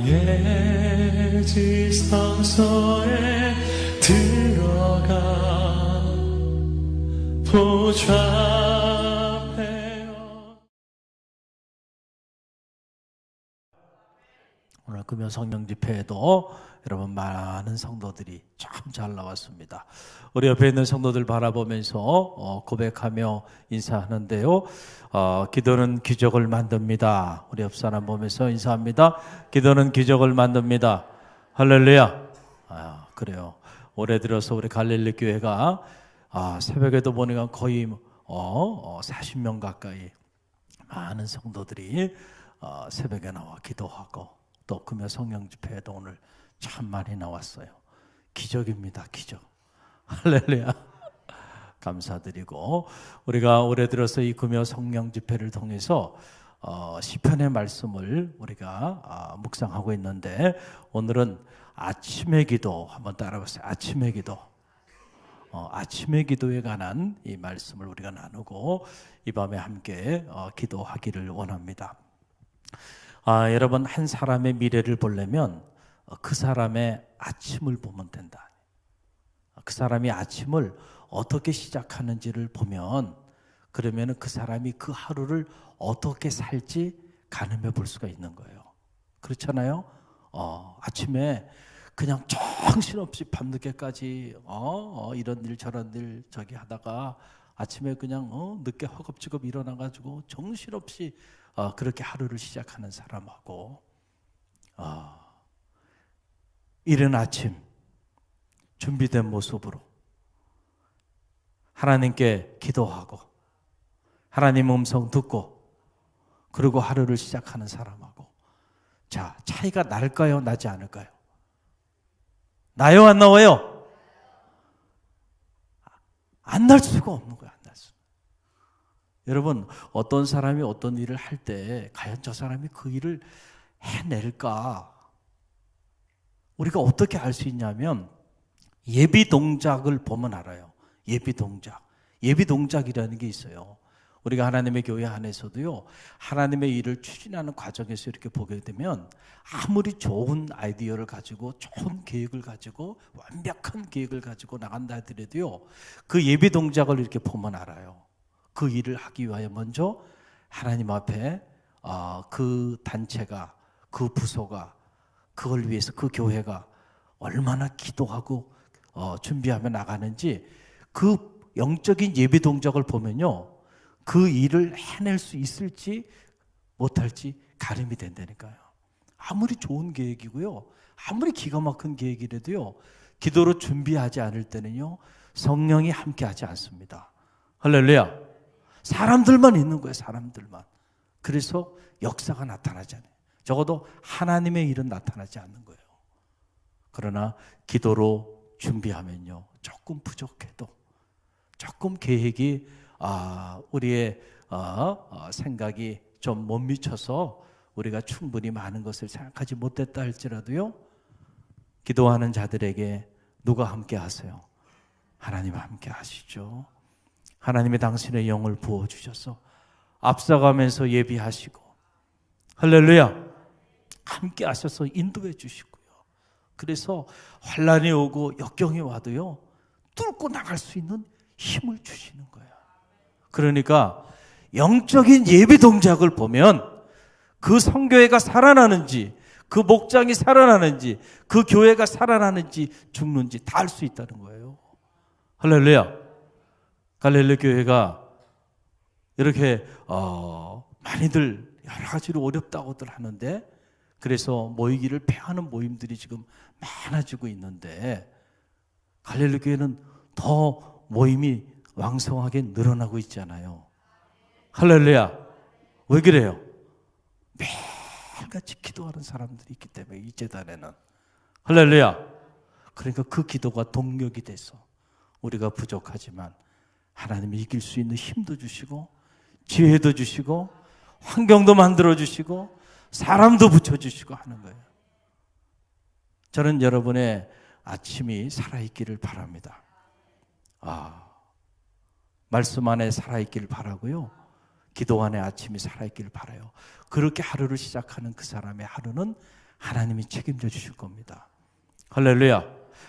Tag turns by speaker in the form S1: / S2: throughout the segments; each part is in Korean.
S1: 나의 지성소에 들어가 보좌하며.
S2: 오늘 금요 성령 집회에도 여러분 많은 성도들이 참 잘 나왔습니다. 우리 옆에 있는 성도들 바라보면서 고백하며 인사하는데요. 기도는 기적을 만듭니다. 우리 옆 사람 보면서 인사합니다. 기도는 기적을 만듭니다. 할렐루야. 그래요. 올해 들어서 우리 갈릴리 교회가 새벽에도 보니까 거의 40명 가까이 많은 성도들이 새벽에 나와 기도하고, 또 금요 성령 집회에도 오늘 참 많이 나왔어요. 기적입니다. 기적. 할렐루야. 감사드리고, 우리가 올해 들어서 이 금요 성령 집회를 통해서 시편의 말씀을 우리가 묵상하고 있는데, 오늘은 아침의 기도 한번 따라보세요. 아침의 기도. 아침의 기도에 관한 이 말씀을 우리가 나누고 이 밤에 함께 기도하기를 원합니다. 여러분, 한 사람의 미래를 보려면 그 사람의 아침을 보면 된다. 그 사람이 아침을 어떻게 시작하는지를 보면, 그러면 그 사람이 그 하루를 어떻게 살지 가늠해 볼 수가 있는 거예요. 그렇잖아요? 아침에 그냥 정신없이 밤늦게까지 이런 일 저런 일 저기 하다가 아침에 그냥 늦게 허겁지겁 일어나가지고 정신없이 그렇게 하루를 시작하는 사람하고, 이른 아침 준비된 모습으로 하나님께 기도하고 하나님 음성 듣고 그리고 하루를 시작하는 사람하고, 자, 차이가 날까요? 나지 않을까요? 나요? 안 나와요? 안 날 수가 없는 거예요. 안 날 수. 여러분, 어떤 사람이 어떤 일을 할 때 과연 저 사람이 그 일을 해낼까? 우리가 어떻게 알 수 있냐면 예비 동작을 보면 알아요. 예비 동작. 예비 동작이라는 게 있어요. 우리가 하나님의 교회 안에서도요, 하나님의 일을 추진하는 과정에서 이렇게 보게 되면 아무리 좋은 아이디어를 가지고 좋은 계획을 가지고 완벽한 계획을 가지고 나간다 하더라도요, 그 예비 동작을 이렇게 보면 알아요. 그 일을 하기 위하여 먼저 하나님 앞에 그 단체가, 그 부서가, 그걸 위해서 그 교회가 얼마나 기도하고 준비하며 나가는지, 그 영적인 예비 동작을 보면요, 그 일을 해낼 수 있을지 못할지 가늠이 된다니까요. 아무리 좋은 계획이고요, 아무리 기가 막힌 계획이라도요, 기도로 준비하지 않을 때는요, 성령이 함께하지 않습니다. 할렐루야. 사람들만 있는 거예요. 사람들만. 그래서 역사가 나타나지 않아요. 적어도 하나님의 일은 나타나지 않는 거예요. 그러나 기도로 준비하면요, 조금 부족해도, 조금 계획이 우리의 생각이 좀 못 미쳐서 우리가 충분히 많은 것을 생각하지 못했다 할지라도요, 기도하는 자들에게 누가 함께 하세요? 하나님 함께 하시죠. 하나님이 당신의 영을 부어주셔서 앞서가면서 예비하시고, 할렐루야, 함께 하셔서 인도해 주시고요. 그래서 환난이 오고 역경이 와도요, 뚫고 나갈 수 있는 힘을 주시는 거예요. 그러니까 영적인 예비 동작을 보면 그 성교회가 살아나는지, 그 목장이 살아나는지, 그 교회가 살아나는지 죽는지 다 알 수 있다는 거예요. 할렐루야. 갈릴리 교회가 이렇게 많이들 여러 가지로 어렵다고들 하는데, 그래서 모이기를 패하는 모임들이 지금 많아지고 있는데, 갈릴리 교회는 더 모임이 왕성하게 늘어나고 있잖아요. 할렐루야. 왜 그래요? 매일같이 기도하는 사람들이 있기 때문에, 이 재단에는. 할렐루야. 그러니까 그 기도가 동력이 돼서 우리가 부족하지만 하나님이 이길 수 있는 힘도 주시고 지혜도 주시고 환경도 만들어 주시고 사람도 붙여주시고 하는 거예요. 저는 여러분의 아침이 살아있기를 바랍니다. 말씀 안에 살아있기를 바라고요, 기도 안에 아침이 살아있기를 바라요. 그렇게 하루를 시작하는 그 사람의 하루는 하나님이 책임져 주실 겁니다. 할렐루야.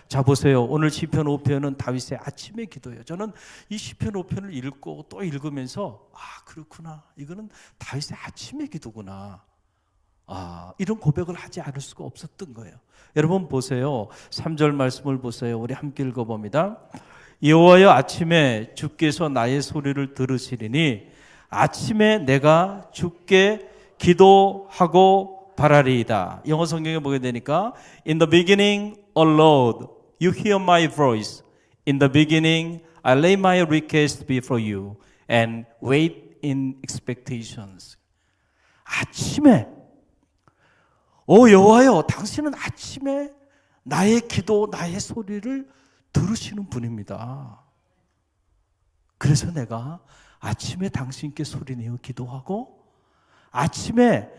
S2: 자 보세요. 오늘 시편 5편은 다윗의 아침의 기도예요. 저는 이 시편 5편을 읽고 또 읽으면서 그렇구나. 이거는 다윗의 아침의 기도구나. 이런 고백을 하지 않을 수가 없었던 거예요. 여러분 보세요. 3절 말씀을 보세요. 우리 함께 읽어봅니다. 여호와여 아침에 주께서 나의 소리를 들으시리니 아침에 내가 주께 기도하고 바라리이다. 영어 성경에 보게 되니까 In the beginning, O Lord, you hear my voice. In the beginning, I lay my request before you and wait in expectations. 아침에 여호와여, 당신은 아침에 나의 기도, 나의 소리를 들으시는 분입니다. 그래서 내가 아침에 당신께 소리내어 기도하고 아침에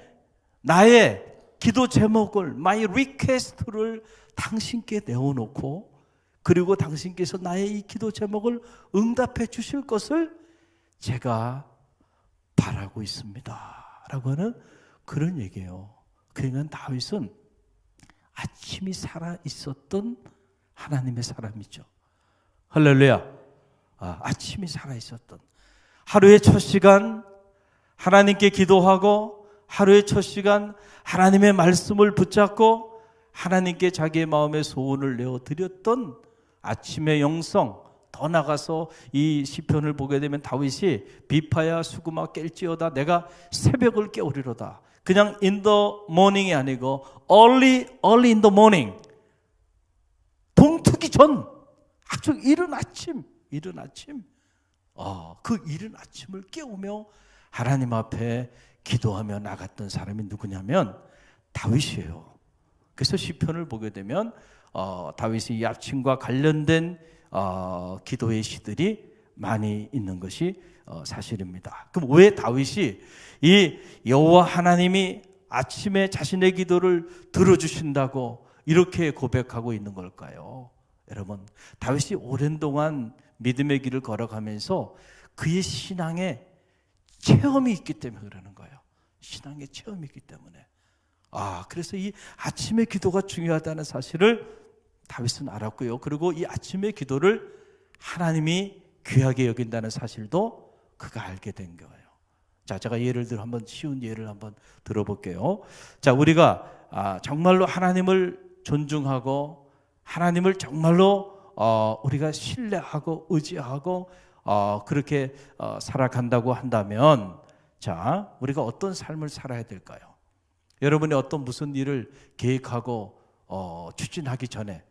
S2: 나의 기도 제목을, my request를 당신께 내어놓고 그리고 당신께서 나의 이 기도 제목을 응답해 주실 것을 제가 바라고 있습니다. 라고 하는 그런 얘기예요. 그러니까 다윗은 아침이 살아 있었던 하나님의 사람이죠. 할렐루야. 아침이 살아 있었던 하루의 첫 시간 하나님께 기도하고 하루의 첫 시간 하나님의 말씀을 붙잡고 하나님께 자기의 마음의 소원을 내어드렸던 아침의 영성. 더 나가서 이 시편을 보게 되면 다윗이 비파야 수구마 깰지어다 내가 새벽을 깨우리로다. 그냥 in the morning이 아니고 early in the morning. 동트기 전 아주 이른 아침 그 이른 아침을 깨우며 하나님 앞에 기도하며 나갔던 사람이 누구냐면 다윗이에요. 그래서 시편을 보게 되면 다윗이 이 아침과 관련된 기도의 시들이 많이 있는 것이 사실입니다. 그럼 왜 다윗이 이 여호와 하나님이 아침에 자신의 기도를 들어주신다고 이렇게 고백하고 있는 걸까요? 여러분, 다윗이 오랜 동안 믿음의 길을 걸어가면서 그의 신앙에 체험이 있기 때문에 그러는 거예요. 신앙의 체험이 있기 때문에. 그래서 이 아침의 기도가 중요하다는 사실을 다윗은 알았고요. 그리고 이 아침의 기도를 하나님이 귀하게 여긴다는 사실도 그가 알게 된 거예요. 자, 제가 예를 들어 한번 쉬운 예를 한번 들어볼게요. 자, 우리가 정말로 하나님을 존중하고 하나님을 정말로 우리가 신뢰하고 의지하고 그렇게 살아간다고 한다면 자, 우리가 어떤 삶을 살아야 될까요? 여러분이 어떤 무슨 일을 계획하고 추진하기 전에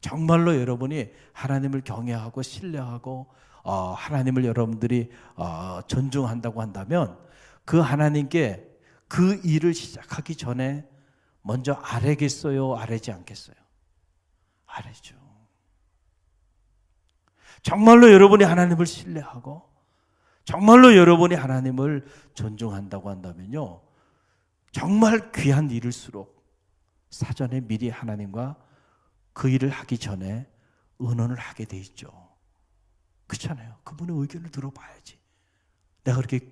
S2: 정말로 여러분이 하나님을 경외하고 신뢰하고 하나님을 여러분들이 존중한다고 한다면 그 하나님께 그 일을 시작하기 전에 먼저 아뢰겠어요? 아뢰지 않겠어요? 아뢰죠. 정말로 여러분이 하나님을 신뢰하고 정말로 여러분이 하나님을 존중한다고 한다면요, 정말 귀한 일일수록 사전에 미리 하나님과 그 일을 하기 전에 의논을 하게 돼 있죠. 그렇잖아요. 그분의 의견을 들어봐야지. 내가 그렇게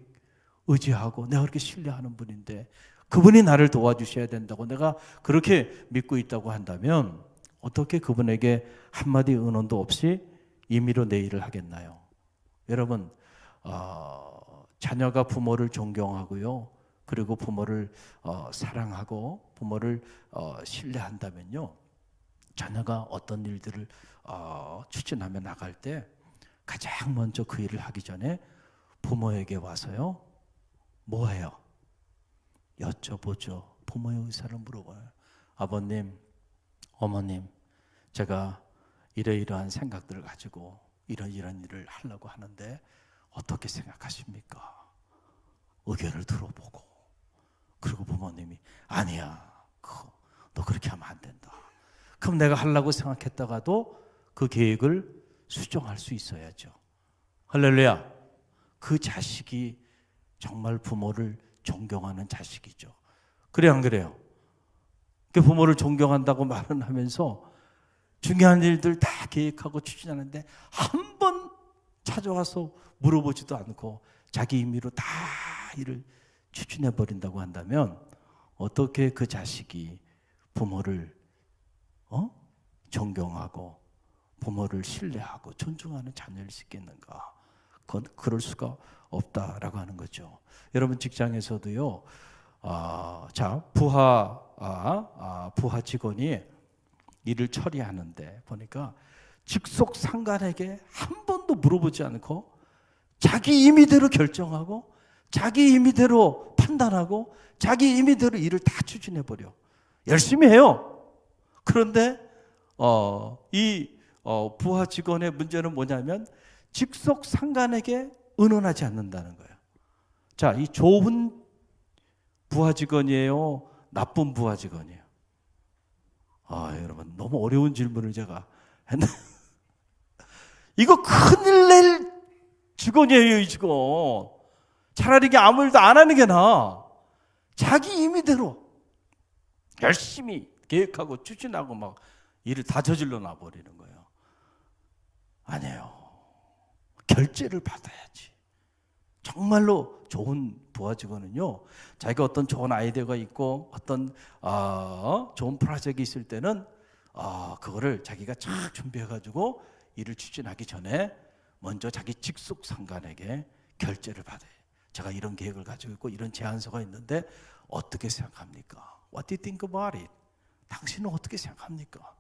S2: 의지하고 내가 그렇게 신뢰하는 분인데 그분이 나를 도와주셔야 된다고 내가 그렇게 믿고 있다고 한다면 어떻게 그분에게 한마디 의논도 없이 임의로 내 일을 하겠나요? 여러분, 자녀가 부모를 존경하고요, 그리고 부모를 사랑하고 부모를 신뢰한다면요, 자녀가 어떤 일들을 추진하며 나갈 때 가장 먼저 그 일을 하기 전에 부모에게 와서요, 뭐해요? 여쭤보죠. 부모의 의사를 물어봐요. 아버님, 어머님, 제가 이러이러한 생각들을 가지고 이런 일을 하려고 하는데 어떻게 생각하십니까? 의견을 들어보고, 그리고 부모님이 아니야, 너 그렇게 하면 안 된다. 그럼 내가 하려고 생각했다가도 그 계획을 수정할 수 있어야죠. 할렐루야. 그 자식이 정말 부모를 존경하는 자식이죠. 그래요, 안 그래요? 그 부모를 존경한다고 말은 하면서 중요한 일들 다 계획하고 추진하는데 한 번 찾아와서 물어보지도 않고 자기 임의로 다 일을 추진해 버린다고 한다면 어떻게 그 자식이 부모를 존경하고 부모를 신뢰하고 존중하는 자녀일 수 있겠는가? 그건 그럴 수가 없다라고 하는 거죠. 여러분 직장에서도요. 부하 직원이 일을 처리하는데 보니까 직속 상관에게 한 번도 물어보지 않고 자기 임의대로 결정하고 자기 임의대로 판단하고 자기 임의대로 일을 다 추진해버려. 열심히 해요. 그런데 부하 직원의 문제는 뭐냐면 직속 상관에게 의논하지 않는다는 거예요. 자, 이 좋은 부하 직원이에요? 나쁜 부하 직원이에요? 여러분 너무 어려운 질문을 제가 했네. 이거 큰일 낼 직원이에요, 이 직원. 차라리 이게 아무 일도 안 하는 게 나아. 자기 임의대로 열심히 계획하고 추진하고 막 일을 다 저질러 놔버리는 거예요. 아니에요. 결제를 받아야지. 정말로 좋은 부하 직원은요, 자기가 어떤 좋은 아이디어가 있고 어떤 좋은 프로젝트가 있을 때는 그거를 자기가 쫙 준비해가지고 일을 추진하기 전에 먼저 자기 직속 상관에게 결제를 받아요. 제가 이런 계획을 가지고 있고 이런 제안서가 있는데 어떻게 생각합니까? What do you think about it? 당신은 어떻게 생각합니까?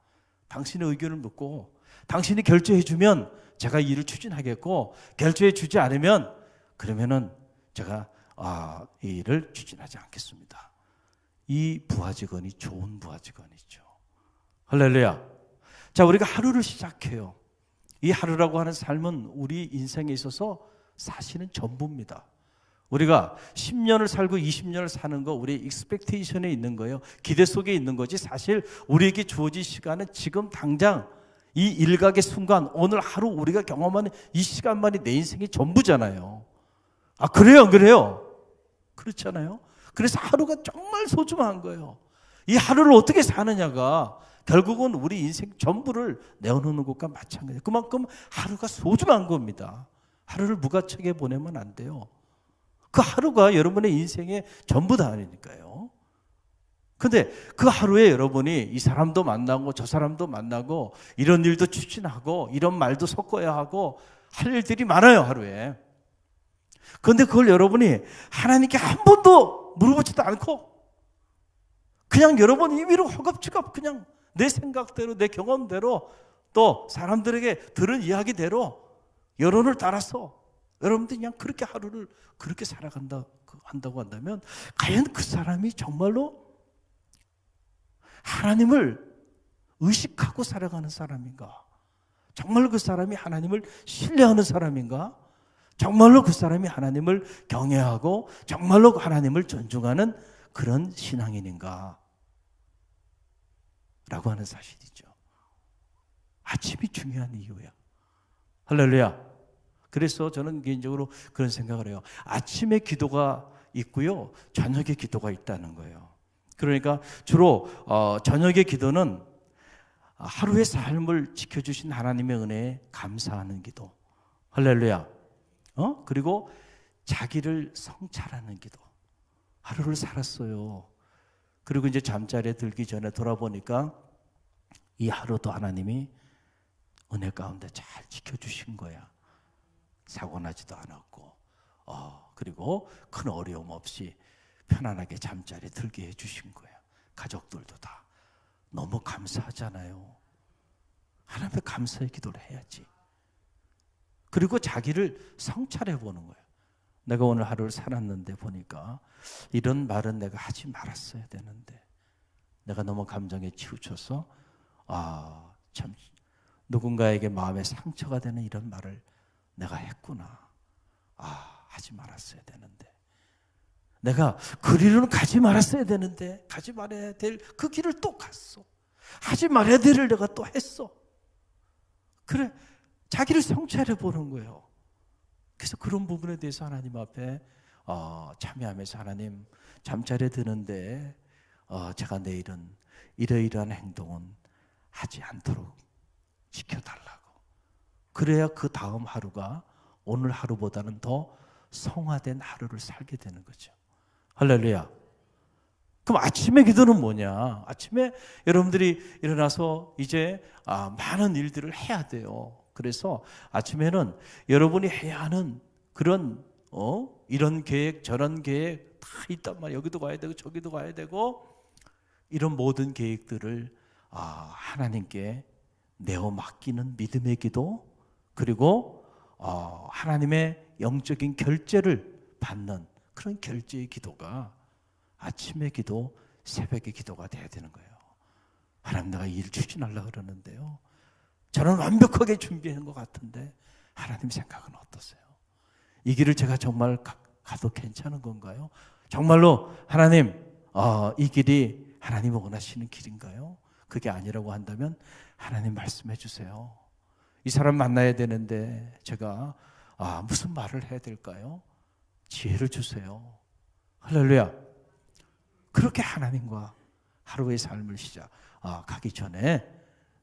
S2: 당신의 의견을 묻고 당신이 결제해 주면 제가 일을 추진하겠고 결제해 주지 않으면 그러면은 제가 이 일을 추진하지 않겠습니다. 이 부하 직원이 좋은 부하 직원이죠. 할렐루야. 자, 우리가 하루를 시작해요. 이 하루라고 하는 삶은 우리 인생에 있어서 사실은 전부입니다. 우리가 10년을 살고 20년을 사는 거 우리의 익스펙테이션에 있는 거예요. 기대 속에 있는 거지 사실 우리에게 주어진 시간은 지금 당장 이 일각의 순간 오늘 하루 우리가 경험하는 이 시간만이 내 인생의 전부잖아요. 그래요? 안 그래요? 그렇잖아요. 그래서 하루가 정말 소중한 거예요. 이 하루를 어떻게 사느냐가 결국은 우리 인생 전부를 내어놓는 것과 마찬가지예요. 그만큼 하루가 소중한 겁니다. 하루를 무가치하게 보내면 안 돼요. 그 하루가 여러분의 인생의 전부 다 아니니까요. 근데 그 하루에 여러분이 이 사람도 만나고 저 사람도 만나고 이런 일도 추진하고 이런 말도 섞어야 하고 할 일들이 많아요, 하루에. 그런데 그걸 여러분이 하나님께 한 번도 물어보지도 않고 그냥 여러분 임의로 허겁지겁 그냥 내 생각대로 내 경험대로 또 사람들에게 들은 이야기대로 여론을 따라서 여러분들이 그냥 그렇게 하루를 그렇게 한다고 한다면 과연 그 사람이 정말로 하나님을 의식하고 살아가는 사람인가? 정말로 그 사람이 하나님을 신뢰하는 사람인가? 정말로 그 사람이 하나님을 경외하고 정말로 하나님을 존중하는 그런 신앙인인가? 라고 하는 사실이죠. 아침이 중요한 이유야. 할렐루야. 그래서 저는 개인적으로 그런 생각을 해요. 아침에 기도가 있고요, 저녁에 기도가 있다는 거예요. 그러니까 주로 저녁의 기도는 하루의 삶을 지켜주신 하나님의 은혜에 감사하는 기도. 할렐루야. 그리고 자기를 성찰하는 기도. 하루를 살았어요. 그리고 이제 잠자리에 들기 전에 돌아보니까 이 하루도 하나님이 은혜 가운데 잘 지켜주신 거야. 사고 나지도 않았고, 그리고 큰 어려움 없이 편안하게 잠자리에 들게 해주신 거야. 가족들도 다 너무 감사하잖아요. 하나님께 감사의 기도를 해야지. 그리고 자기를 성찰해 보는 거예요. 내가 오늘 하루를 살았는데 보니까 이런 말은 내가 하지 말았어야 되는데 내가 너무 감정에 치우쳐서 참 누군가에게 마음에 상처가 되는 이런 말을 내가 했구나. 하지 말았어야 되는데 내가 그리로는 가지 말았어야 되는데 가지 말아야 될 그 길을 또 갔어. 하지 말아야 될 일을 내가 또 했어. 그래, 자기를 성찰해 보는 거예요. 그래서 그런 부분에 대해서 하나님 앞에 참여하면서 하나님 잠자리에 드는데 제가 내일은 이러이러한 행동은 하지 않도록 지켜달라고. 그래야 그 다음 하루가 오늘 하루보다는 더 성화된 하루를 살게 되는 거죠. 할렐루야. 그럼 아침의 기도는 뭐냐? 아침에 여러분들이 일어나서 이제 많은 일들을 해야 돼요. 그래서 아침에는 여러분이 해야 하는 그런 이런 계획 저런 계획 다 있단 말이에요. 여기도 가야 되고 저기도 가야 되고 이런 모든 계획들을 하나님께 내어 맡기는 믿음의 기도, 그리고 하나님의 영적인 결제를 받는 그런 결제의 기도가 아침의 기도, 새벽의 기도가 돼야 되는 거예요. 하나님, 내가 일 추진하려고 그러는데요, 저는 완벽하게 준비한 것 같은데 하나님 생각은 어떠세요? 이 길을 제가 정말 가도 괜찮은 건가요? 정말로 하나님, 이 길이 하나님이 원하시는 길인가요? 그게 아니라고 한다면 하나님 말씀해 주세요. 이 사람 만나야 되는데 제가 무슨 말을 해야 될까요? 지혜를 주세요. 할렐루야. 그렇게 하나님과 하루의 삶을 시작하기 전에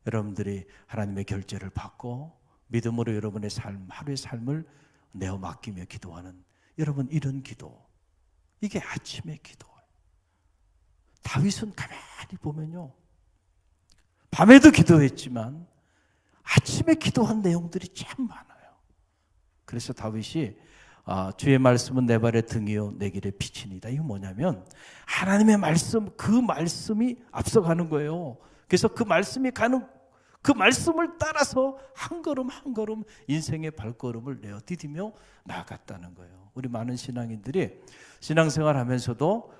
S2: 여러분들이 하나님의 결제를 받고 믿음으로 여러분의 삶, 하루의 삶을 내어 맡기며 기도하는 여러분, 이런 기도, 이게 아침의 기도예요. 다윗은 가만히 보면요, 밤에도 기도했지만 아침에 기도한 내용들이 참 많아요. 그래서 다윗이 주의 말씀은 내 발의 등이요 내 길의 빛이니이다. 이거 뭐냐면 하나님의 말씀, 그 말씀이 앞서가는 거예요. 그래서 그 말씀이 가는, 그 말씀을 따라서 한 걸음 한 걸음 인생의 발걸음을 내어 디디며 나아갔다는 거예요. 우리 많은 신앙인들이 신앙생활 하면서도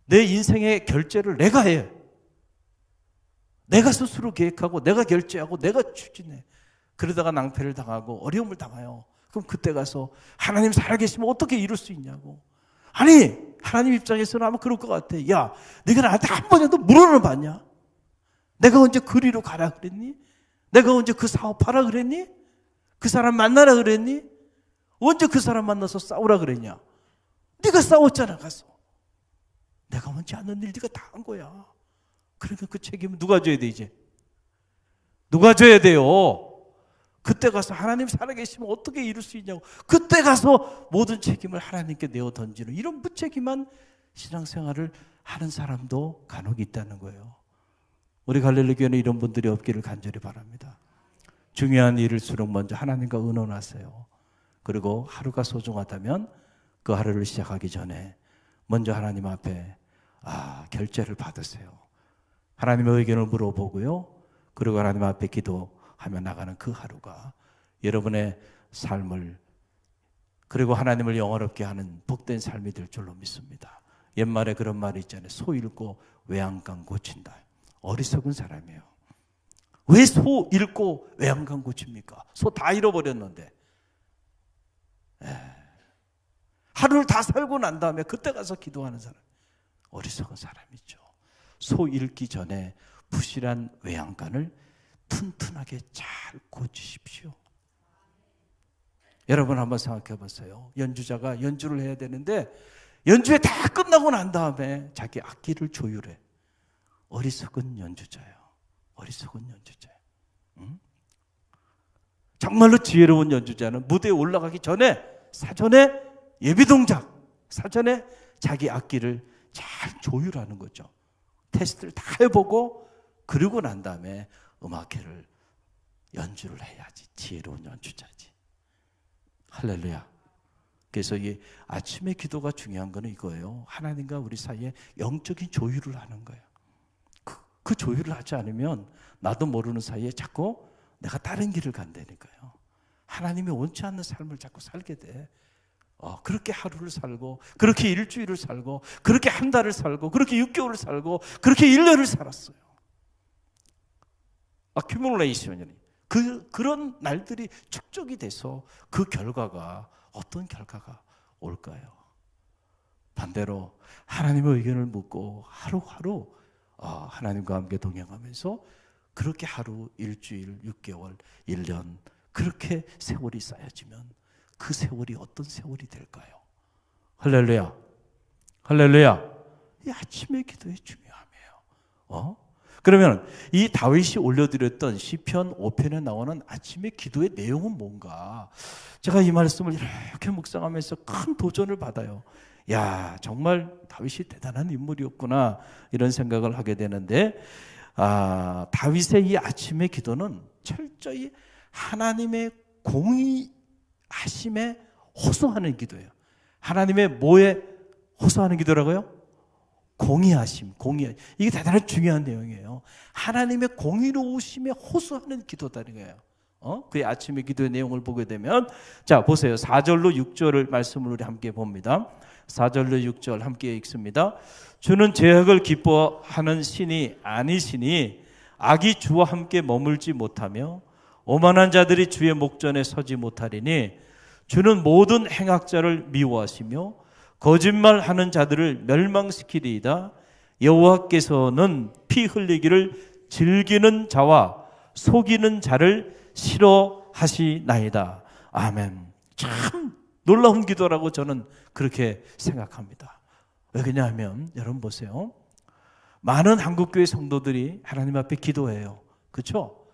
S2: 내 인생의 결제를 내가 해. 내가 스스로 계획하고 내가 결제하고 내가 추진해. 그러다가 낭패를 당하고 어려움을 당해요. 그럼 그때 가서 하나님 살아계시면 어떻게 이룰 수 있냐고. 아니, 하나님 입장에서는 아마 그럴 것 같아. 야, 네가 나한테 한 번이라도 물어는 봤냐? 내가 언제 그리로 가라 그랬니? 내가 언제 그 사업하라 그랬니? 그 사람 만나라 그랬니? 언제 그 사람 만나서 싸우라 그랬냐? 네가 싸웠잖아. 가서 내가 원치 않는 일 네가 다 한 거야. 그러니까 그 책임은 누가 져야 돼? 이제 누가 져야 돼요? 그때 가서 하나님 살아계시면 어떻게 이룰 수 있냐고. 그때 가서 모든 책임을 하나님께 내어 던지는 이런 무책임한 신앙생활을 하는 사람도 간혹 있다는 거예요. 우리 갈릴리 교회는 이런 분들이 없기를 간절히 바랍니다. 중요한 일일수록 먼저 하나님과 의논하세요. 그리고 하루가 소중하다면 그 하루를 시작하기 전에 먼저 하나님 앞에 결제를 받으세요. 하나님의 의견을 물어보고요, 그리고 하나님 앞에 기도하며 나가는 그 하루가 여러분의 삶을, 그리고 하나님을 영화롭게 하는 복된 삶이 될 줄로 믿습니다. 옛말에 그런 말이 있잖아요. 소 잃고 외양간 고친다. 어리석은 사람이에요. 왜 소 잃고 외양간 고칩니까? 소 다 잃어버렸는데. 하루를 다 살고 난 다음에 그때 가서 기도하는 사람, 어리석은 사람이죠. 소 잃기 전에 부실한 외양간을 튼튼하게 잘 고치십시오. 여러분 한번 생각해 보세요. 연주자가 연주를 해야 되는데 연주회 다 끝나고 난 다음에 자기 악기를 조율해. 어리석은 연주자예요. 어리석은 연주자예요. 정말로 지혜로운 연주자는 무대에 올라가기 전에 사전에 예비 동작, 사전에 자기 악기를 잘 조율하는 거죠. 테스트를 다 해보고 그러고 난 다음에 음악회를 연주를 해야지 지혜로운 연주자지. 할렐루야. 그래서 이 아침의 기도가 중요한 거는 이거예요. 하나님과 우리 사이에 영적인 조율을 하는 거예요. 그 조율을 하지 않으면 나도 모르는 사이에 자꾸 내가 다른 길을 간다니까요. 하나님이 원치 않는 삶을 자꾸 살게 돼. 그렇게 하루를 살고, 그렇게 일주일을 살고, 그렇게 한 달을 살고, 그렇게 6개월을 살고, 그렇게 1년을 살았어요. accumulation이 그런 날들이 축적이 돼서 그 결과가 어떤 결과가 올까요? 반대로 하나님의 의견을 묻고 하루하루 하나님과 함께 동행하면서 그렇게 하루, 일주일, 6개월, 1년 그렇게 세월이 쌓여지면 그 세월이 어떤 세월이 될까요? 할렐루야. 할렐루야. 이 아침의 기도의 중요함이에요. 그러면 이 다윗이 올려드렸던 시편 5편에 나오는 아침의 기도의 내용은 뭔가? 제가 이 말씀을 이렇게 묵상하면서 큰 도전을 받아요. 야, 정말 다윗이 대단한 인물이었구나 이런 생각을 하게 되는데, 다윗의 이 아침의 기도는 철저히 하나님의 공의하심에 호소하는 기도예요. 하나님의 뭐에 호소하는 기도라고요? 공의하심. 이게 대단히 중요한 내용이에요. 하나님의 공의로우심에 호소하는 기도다는 거예요. 그의 아침의 기도의 내용을 보게 되면, 자 보세요. 4절로 6절을 말씀을 우리 함께 봅니다. 4절로 6절 함께 읽습니다. 주는 죄악을 기뻐하는 신이 아니시니 악이 주와 함께 머물지 못하며 오만한 자들이 주의 목전에 서지 못하리니 주는 모든 행악자를 미워하시며 거짓말하는 자들을 멸망시키리이다. 여호와께서는 피 흘리기를 즐기는 자와 속이는 자를 싫어하시나이다. 아멘. 참 놀라운 기도라고 저는 그렇게 생각합니다. 왜 그러냐면 여러분 보세요. 많은 한국교회 성도들이 하나님 앞에 기도해요. 그렇죠?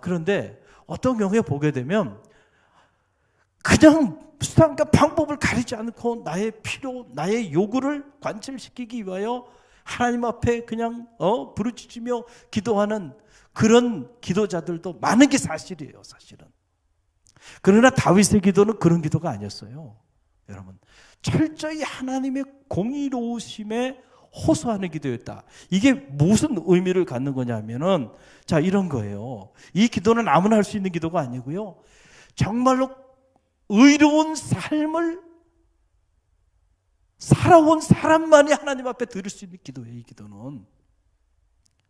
S2: 그런데 어떤 경우에 보게 되면 그냥 수단과 방법을 가리지 않고 나의 필요, 나의 요구를 관철시키기 위하여 하나님 앞에 그냥 부르짖으며 기도하는 그런 기도자들도 많은 게 사실이에요. 사실은. 그러나 다윗의 기도는 그런 기도가 아니었어요. 여러분, 철저히 하나님의 공의로우심에 호소하는 기도였다. 이게 무슨 의미를 갖는 거냐면은, 자, 이런 거예요. 이 기도는 아무나 할 수 있는 기도가 아니고요. 정말로 의로운 삶을 살아온 사람만이 하나님 앞에 드릴 수 있는 기도예요. 이 기도는.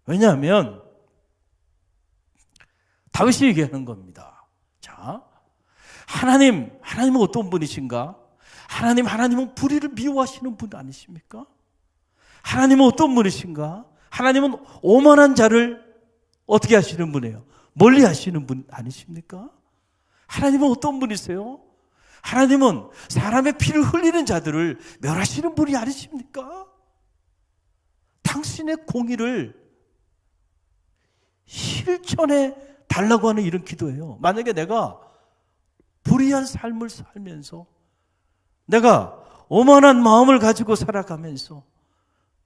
S2: 왜냐하면 다윗이 얘기하는 겁니다. 자, 하나님은 어떤 분이신가? 하나님은 불의를 미워하시는 분 아니십니까? 하나님은 어떤 분이신가? 하나님은 오만한 자를 어떻게 하시는 분이에요? 멀리 하시는 분 아니십니까? 하나님은 어떤 분이세요? 하나님은 사람의 피를 흘리는 자들을 멸하시는 분이 아니십니까? 당신의 공의를 실천해 달라고 하는 이런 기도예요. 만약에 내가 불의한 삶을 살면서, 내가 오만한 마음을 가지고 살아가면서,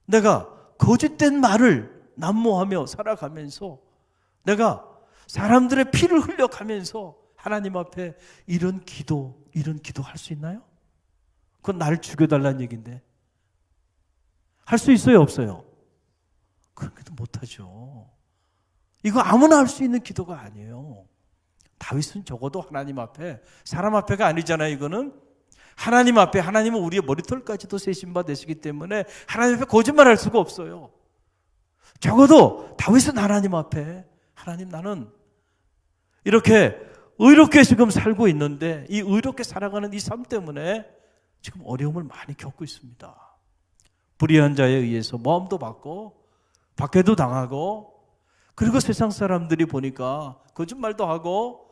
S2: 내가 거짓된 말을 난무하며 살아가면서, 내가 사람들의 피를 흘려가면서 하나님 앞에 이런 기도 할 수 있나요? 그건 나를 죽여달라는 얘기인데. 할 수 있어요, 없어요? 그런 기도 못하죠. 이거 아무나 할 수 있는 기도가 아니에요. 다윗은 적어도 하나님 앞에, 사람 앞에가 아니잖아요. 이거는 하나님 앞에, 하나님은 우리의 머리털까지도 세신 바 되시기 때문에 하나님 앞에 거짓말할 수가 없어요. 적어도 다윗은 하나님 앞에, 하나님, 나는 이렇게 의롭게 지금 살고 있는데 이 의롭게 살아가는 이 삶 때문에 지금 어려움을 많이 겪고 있습니다. 불의한 자에 의해서 모함도 받고 박해도 당하고, 그리고 세상 사람들이 보니까 거짓말도 하고,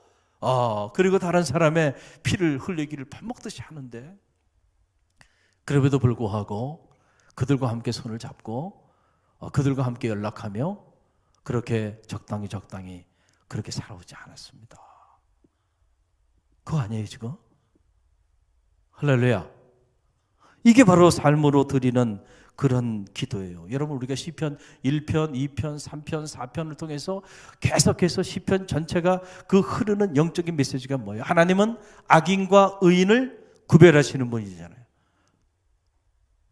S2: 그리고 다른 사람의 피를 흘리기를 밥 먹듯이 하는데, 그럼에도 불구하고 그들과 함께 손을 잡고 그들과 함께 연락하며 그렇게 적당히 그렇게 살아오지 않았습니다. 그거 아니에요 지금? 할렐루야. 이게 바로 삶으로 드리는 그런 기도예요. 여러분, 우리가 시편 1편, 2편, 3편, 4편을 통해서 계속해서 시편 전체가 그 흐르는 영적인 메시지가 뭐예요? 하나님은 악인과 의인을 구별하시는 분이잖아요.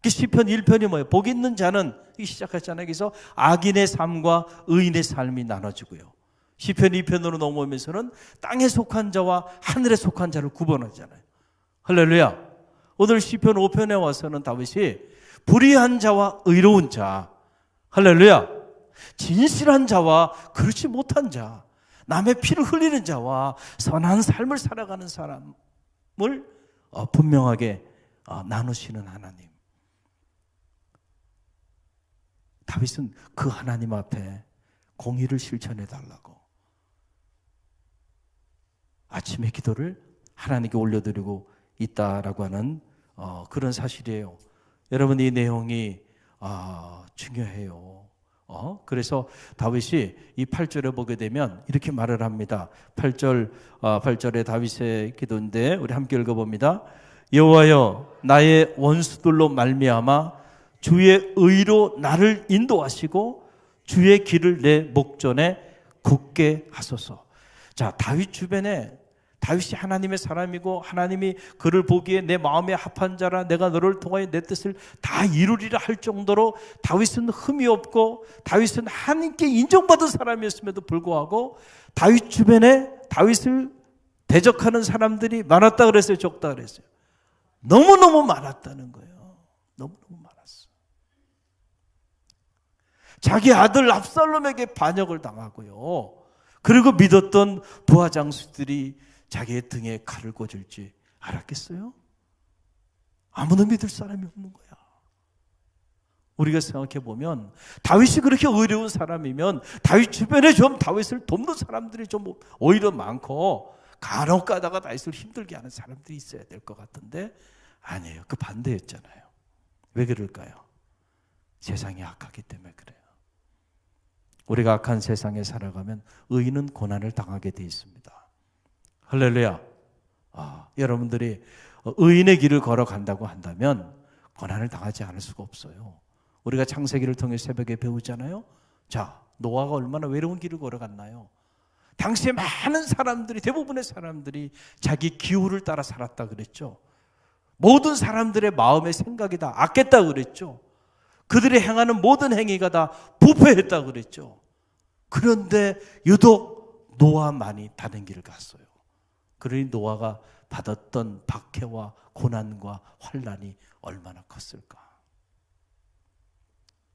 S2: 시편 1편이 뭐예요? 복 있는 자는, 시작하잖아요. 그래서 악인의 삶과 의인의 삶이 나눠지고요. 시편 2편으로 넘어오면서는 땅에 속한 자와 하늘에 속한 자를 구분하잖아요. 할렐루야. 오늘 시편 5편에 와서는 다윗이 불의한 자와 의로운 자, 할렐루야, 진실한 자와 그렇지 못한 자, 남의 피를 흘리는 자와 선한 삶을 살아가는 사람을 분명하게 나누시는 하나님. 다윗은 그 하나님 앞에 공의를 실천해 달라고 아침의 기도를 하나님께 올려드리고 있다라고 하는 그런 사실이에요. 여러분, 이 내용이 중요해요. 그래서 다윗이 이 8절에 보게 되면 이렇게 말을 합니다. 8절에 다윗의 기도인데 우리 함께 읽어봅니다. 여호와여 나의 원수들로 말미암아 주의 의로 나를 인도하시고 주의 길을 내 목전에 굳게 하소서. 자, 다윗 주변에 다윗이 하나님의 사람이고 하나님이 그를 보기에 내 마음에 합한 자라 내가 너를 통하여 내 뜻을 다 이루리라 할 정도로 다윗은 흠이 없고 다윗은 하나님께 인정받은 사람이었음에도 불구하고 다윗 주변에 다윗을 대적하는 사람들이 많았다 그랬어요? 적다 그랬어요? 너무너무 많았다는 거예요. 너무너무 많았어. 자기 아들 압살롬에게 반역을 당하고요. 그리고 믿었던 부하 장수들이 자기의 등에 칼을 꽂을지 알았겠어요? 아무도 믿을 사람이 없는 거야. 우리가 생각해 보면 다윗이 그렇게 의로운 사람이면 다윗 주변에 좀 다윗을 돕는 사람들이 좀 오히려 많고 간혹 가다가 다윗을 힘들게 하는 사람들이 있어야 될 것 같은데 아니에요. 그 반대였잖아요. 왜 그럴까요? 세상이 악하기 때문에 그래요. 우리가 악한 세상에 살아가면 의인은 고난을 당하게 돼 있습니다. 할렐루야. 여러분들이 의인의 길을 걸어간다고 한다면 고난을 당하지 않을 수가 없어요. 우리가 창세기를 통해 새벽에 배우잖아요. 자, 노아가 얼마나 외로운 길을 걸어갔나요? 당시에 많은 사람들이, 대부분의 사람들이 자기 기후를 따라 살았다 그랬죠. 모든 사람들의 마음의 생각이 다 악했다 그랬죠. 그들이 행하는 모든 행위가 다 부패했다 그랬죠. 그런데 유독 노아만이 다른 길을 갔어요. 그러니 노아가 받았던 박해와 고난과 환난이 얼마나 컸을까.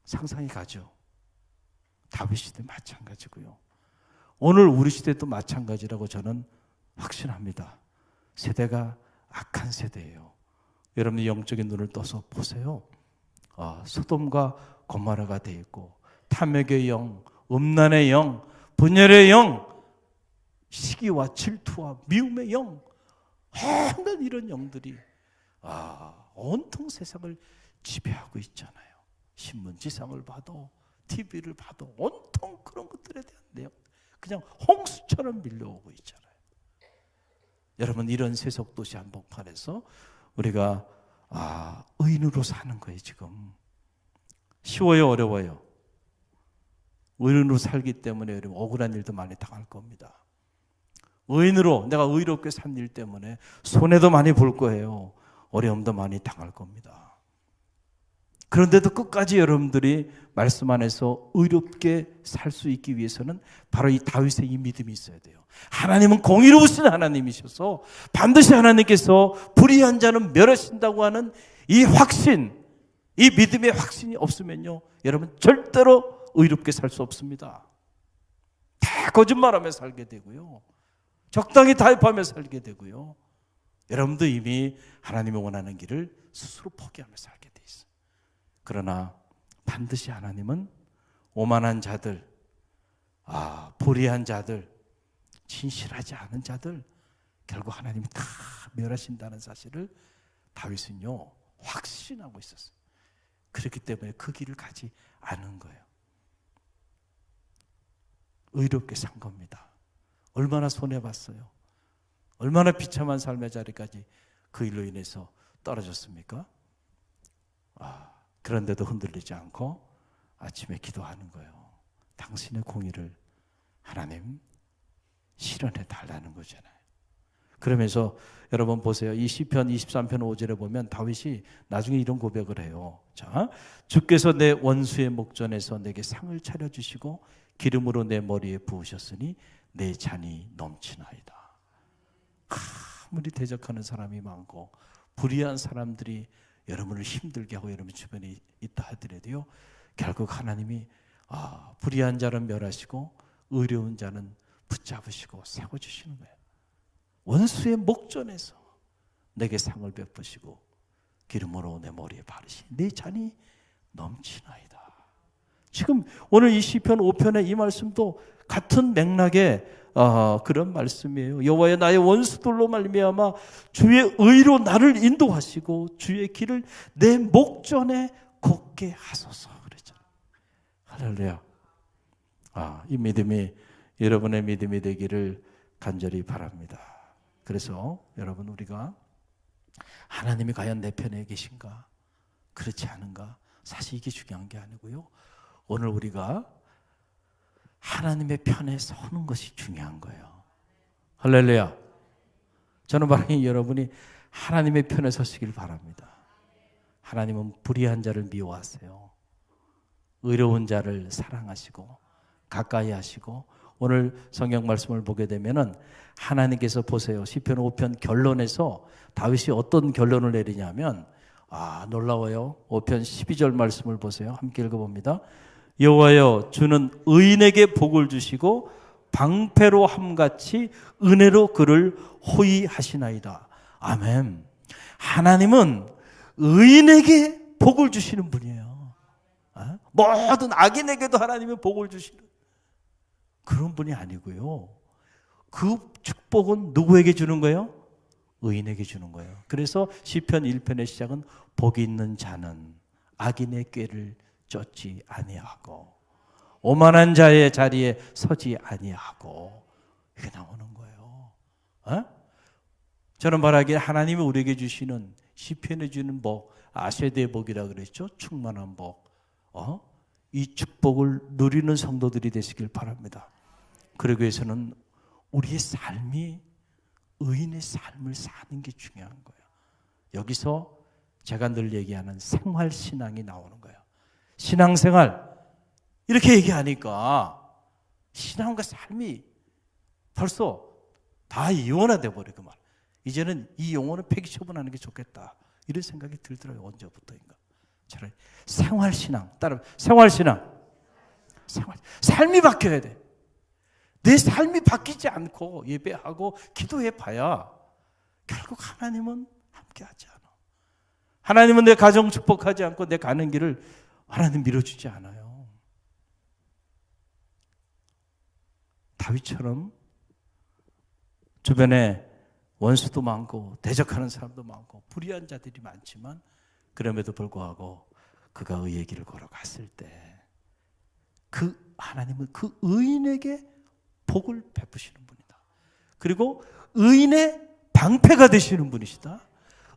S2: 상상이 가죠. 다윗 시대 마찬가지고요. 오늘 우리 시대도 마찬가지라고 저는 확신합니다. 세대가 악한 세대예요. 여러분이 영적인 눈을 떠서 보세요. 소돔과 고모라가 되어 있고 탐욕의 영, 음란의 영, 분열의 영, 시기와 질투와 미움의 영, 온갖 이런 영들이 온통 세상을 지배하고 있잖아요. 신문지상을 봐도 TV를 봐도 온통 그런 것들에 대한 내용 그냥 홍수처럼 밀려오고 있잖아요. 여러분 이런 세속도시 한복판에서 우리가 의인으로 사는 거예요. 지금 쉬워요 어려워요? 의인으로 살기 때문에 여러분 억울한 일도 많이 당할 겁니다. 의인으로 내가 의롭게 산 일 때문에 손해도 많이 볼 거예요. 어려움도 많이 당할 겁니다. 그런데도 끝까지 여러분들이 말씀 안에서 의롭게 살 수 있기 위해서는 바로 이 다윗의 이 믿음이 있어야 돼요. 하나님은 공의로우신 하나님이셔서 반드시 하나님께서 불의한 자는 멸하신다고 하는 이 확신, 이 믿음의 확신이 없으면요 여러분 절대로 의롭게 살 수 없습니다. 다 거짓말하며 살게 되고요, 적당히 타협하며 살게 되고요, 여러분도 이미 하나님이 원하는 길을 스스로 포기하며 살게 돼 있어요. 그러나 반드시 하나님은 오만한 자들, 불의한 자들, 진실하지 않은 자들 결국 하나님이 다 멸하신다는 사실을 다윗은요 확신하고 있었어요. 그렇기 때문에 그 길을 가지 않은 거예요. 의롭게 산 겁니다. 얼마나 손해봤어요. 얼마나 비참한 삶의 자리까지 그 일로 인해서 떨어졌습니까? 그런데도 흔들리지 않고 아침에 기도하는 거예요. 당신의 공의를 하나님 실현해 달라는 거잖아요. 그러면서 여러분 보세요. 이 시편 23편 5절에 보면 다윗이 나중에 이런 고백을 해요. 자, 주께서 내 원수의 목전에서 내게 상을 차려주시고 기름으로 내 머리에 부으셨으니 내 잔이 넘치나이다. 아무리 대적하는 사람이 많고 불의한 사람들이 여러분을 힘들게 하고 여러분 주변에 있다 하더라도요 결국 하나님이 불의한 자는 멸하시고 의로운 자는 붙잡으시고 세워주시는 거예요. 원수의 목전에서 내게 상을 베푸시고 기름으로 내 머리에 바르시니 내 잔이 넘치나이다. 지금 오늘 이 시편 5편의 이 말씀도 같은 맥락의 그런 말씀이에요. 여호와여 나의 원수들로 말미암아 주의 의로 나를 인도하시고 주의 길을 내 목전에 걷게 하소서 그랬잖아요. 할렐루야. 이 믿음이 여러분의 믿음이 되기를 간절히 바랍니다. 그래서 여러분 우리가 하나님이 과연 내 편에 계신가? 그렇지 않은가? 사실 이게 중요한 게 아니고요. 오늘 우리가 하나님의 편에 서는 것이 중요한 거예요. 할렐루야. 저는 바라니 여러분이 하나님의 편에 서시길 바랍니다. 하나님은 불의한 자를 미워하세요. 의로운 자를 사랑하시고 가까이 하시고, 오늘 성경 말씀을 보게 되면은 하나님께서 보세요. 시편 5편 결론에서 다윗이 어떤 결론을 내리냐면, 놀라워요. 5편 12절 말씀을 보세요. 함께 읽어봅니다. 여호와여, 주는 의인에게 복을 주시고 방패로 함같이 은혜로 그를 호위하시나이다. 아멘. 하나님은 의인에게 복을 주시는 분이에요. 모든 악인에게도 하나님은 복을 주시는 그런 분이 아니고요. 그 축복은 누구에게 주는 거예요? 의인에게 주는 거예요. 그래서 시편 1편의 시작은 복이 있는 자는 악인의 꾀를 쫓지 아니하고 오만한 자의 자리에 서지 아니하고, 이게 나오는 거예요. 저는 말하기에 하나님이 우리에게 주시는, 시편에 주는 복, 아세드의 복이라 그랬죠. 충만한 복. 이 축복을 누리는 성도들이 되시길 바랍니다. 그러기 위해서는 우리의 삶이 의인의 삶을 사는 게 중요한 거예요. 여기서 제가 늘 얘기하는 생활신앙이 나오는 거예요. 신앙생활 이렇게 얘기하니까 신앙과 삶이 벌써 다 이원화돼 버리고 말. 이제는 이 용어는 폐기 처분하는 게 좋겠다, 이런 생각이 들더라고요. 언제부터인가. 차라리 생활신앙, 따라 생활신앙. 삶이 바뀌어야 돼. 내 삶이 바뀌지 않고 예배하고 기도해 봐야 결국 하나님은 함께하지 않아. 하나님은 내 가정 축복하지 않고 내 가는 길을 하나님 밀어주지 않아요. 다윗처럼 주변에 원수도 많고 대적하는 사람도 많고 불의한 자들이 많지만, 그럼에도 불구하고 그가 의의 길을 걸어갔을 때 그 하나님은 그 의인에게 복을 베푸시는 분이다. 그리고 의인의 방패가 되시는 분이시다.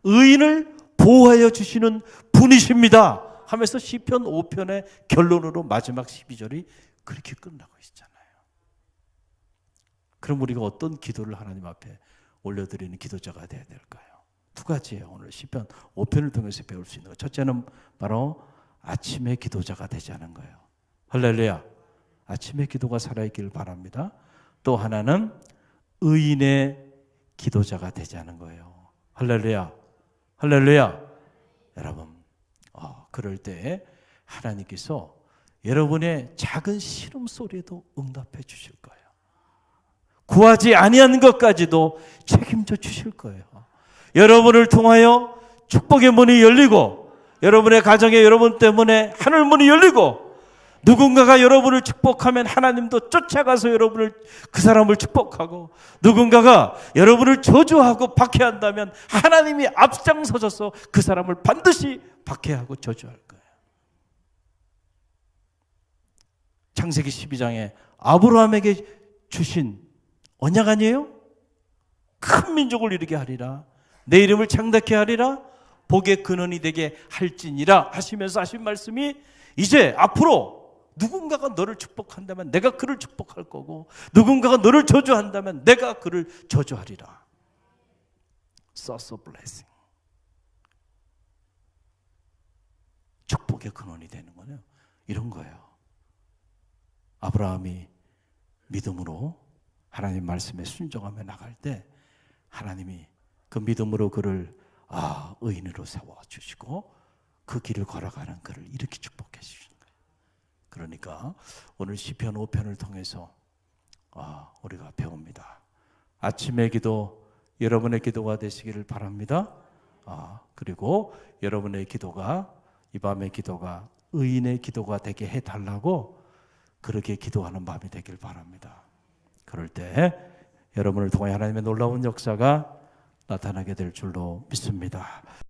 S2: 의인을 보호하여 주시는 분이십니다 하면서 시편 5편의 결론으로 마지막 12절이 그렇게 끝나고 있잖아요. 그럼 우리가 어떤 기도를 하나님 앞에 올려드리는 기도자가 되어야 될까요? 두 가지예요. 오늘 시편 5편을 통해서 배울 수 있는 것. 첫째는 바로 아침의 기도자가 되자는 거예요. 할렐루야. 아침의 기도가 살아있기를 바랍니다. 또 하나는 의인의 기도자가 되자는 거예요. 할렐루야. 할렐루야. 여러분, 그럴 때 하나님께서 여러분의 작은 신음소리에도 응답해 주실 거예요. 구하지 아니한 것까지도 책임져 주실 거예요. 여러분을 통하여 축복의 문이 열리고, 여러분의 가정에 여러분 때문에 하늘 문이 열리고, 누군가가 여러분을 축복하면 하나님도 쫓아가서 그 사람을 축복하고, 누군가가 여러분을 저주하고 박해한다면 하나님이 앞장서셔서 그 사람을 반드시 박해하고 저주할 거예요. 창세기 12장에 아브라함에게 주신 언약 아니에요? 큰 민족을 이루게 하리라, 내 이름을 창대케 하리라, 복의 근원이 되게 할지니라 하시면서 하신 말씀이, 이제 앞으로 누군가가 너를 축복한다면 내가 그를 축복할 거고, 누군가가 너를 저주한다면 내가 그를 저주하리라. Source of blessing. 축복의 근원이 되는 거예요. 이런 거예요. 아브라함이 믿음으로 하나님 말씀에 순종하며 나갈 때 하나님이 그 믿음으로 그를 의인으로 세워주시고 그 길을 걸어가는 그를 이렇게 축복해 주시는 거예요. 그러니까 오늘 시편 5편을 통해서 우리가 배웁니다. 아침의 기도, 여러분의 기도가 되시기를 바랍니다. 그리고 여러분의 기도가, 이 밤의 기도가 의인의 기도가 되게 해달라고 그렇게 기도하는 밤이 되길 바랍니다. 그럴 때 여러분을 통해 하나님의 놀라운 역사가 나타나게 될 줄로 믿습니다.